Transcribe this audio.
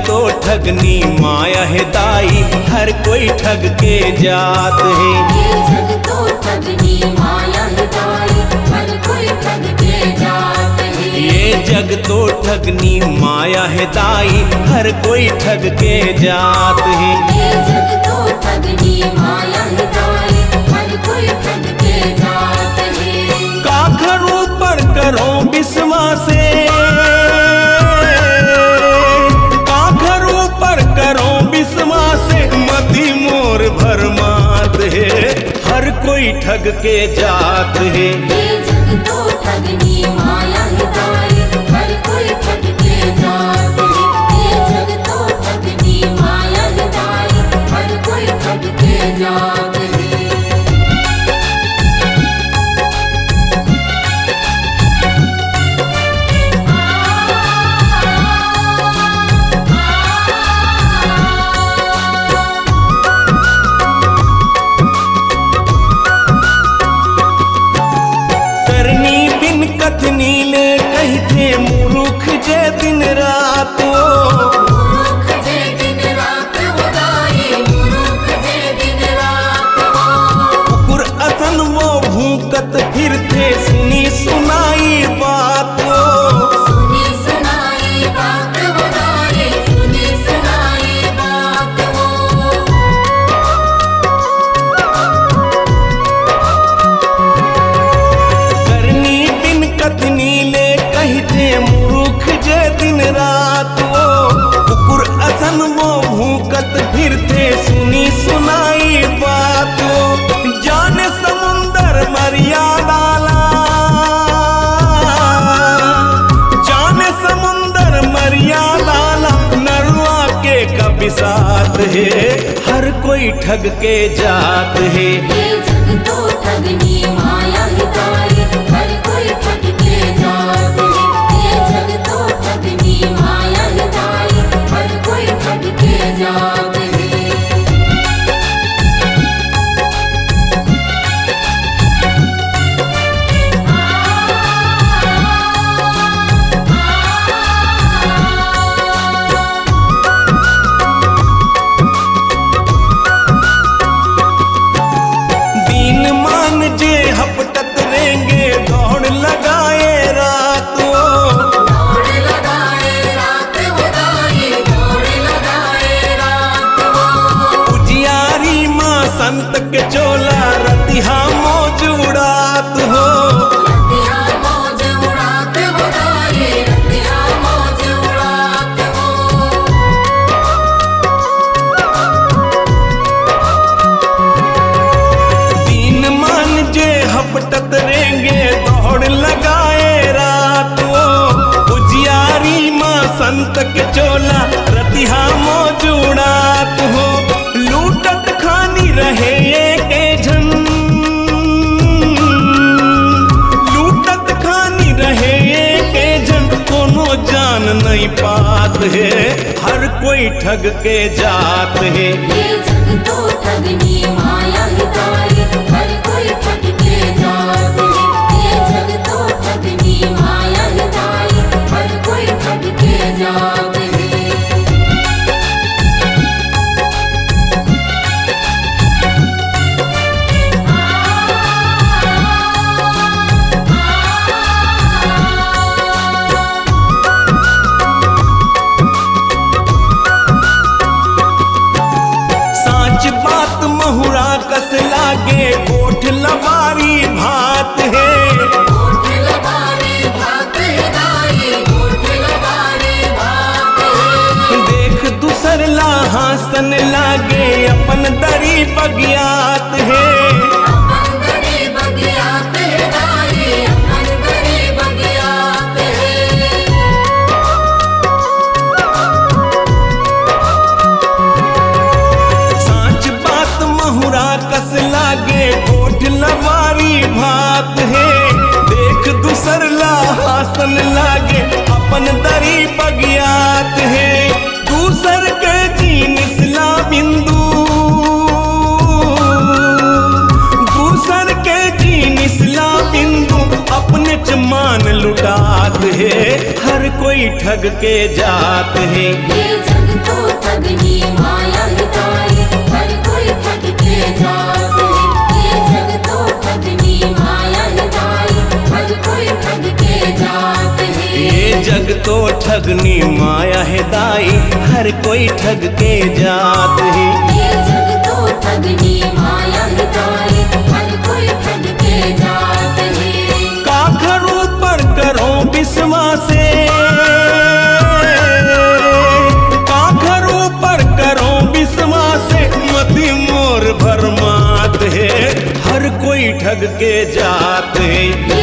तो ठगनी माया है दाई, हर कोई ठग के जात है। ये जग तो ठगनी माया है दाई, हर कोई ठग के जात है। ये जग तो ठगनी माया है दाई, हर कोई ठग के जात है। ये जग तो ठगनी माया है दाई, हर कोई ठग के जात है। का घरों पर करो विश्वासे, मती मोर भरमात है, हर कोई ठग के जात है। ये जग तो ठगनी माया है दाई, हर कोई ठग के जात है। ये जग तो ठगनी माया है दाई, हर कोई ठग के जात है। नीले कहते मूर्ख जे दिन रात, मूर्ख जे दिन रात उदाई, मूर्ख जे दिन रात। कुकुर असन वो भूकत फिरते सुनी सुनाई बात, सुनी सुनाई बात उदाई, सुनी सुनाई बात। नीले कहते मूर्ख जे दिन रात, कुकुर असन वो भूकत फिरते सुनी सुनाई बात। जाने समुंदर मर्यादा ला, जाने समुंदर मर्यादा ला, नरुआ के कभी साथ है, हर कोई ठग के जात है। ये जग तो ठगनी माया है दाई, हर कोई ठग के जात है। ये जग तो ठगनी माया है दाई, हर कोई ठग के जात है। हपटत रेंगे दौड़ लगाए रात, दौड़ लगाए रात उदाई, दौड़ लगाए रात। उजियारी माँ संत के चोला रतिहा मौज उड़ात हो, रतिहा मौज उड़ात उदाई, रतिहा मौज उड़ात हो। दीन मान जे हपटत रेंगे दौड़ लगाए रात, उजियारी माँ संत के चोला रतिहा मौज उड़ात हो। लूटत खानी रहे के झन, लूटत खानी रहे के झन, कोनो जान नहीं पात है, हर कोई ठग के जात है। ये जग तो ठगनी माया है दाई, हर कोई ठग के जात है। ये जग तो ठगनी माया है दाई, हर कोई ठग के जात है। बात महुरा कस लागे कोठ लबारी भात है, कोठ लबारी भात है दाई, कोठ लबारी भात है। देख दूसर ला हासन लागे अपन दरी बगियात है, अपन दरी बगियात है दाई, अपन दरी बगियात है। ठग के जात है। ये जग तो ठगनी माया हिदाई, हर कोई ठग के जात है। ये जग तो ठगनी माया हिदाई, हर कोई ठग के जात है। ये जग तो ठगनी माया है दाई, हर कोई ठग के जात है। ये जग तो ठगनी माया हिदाई, हर कोई ठग के जात है। का करो पर करो विश्वासे, का करो पर करो विश्वासे, मति मोर भरमात है। हर कोई ठग के जात है।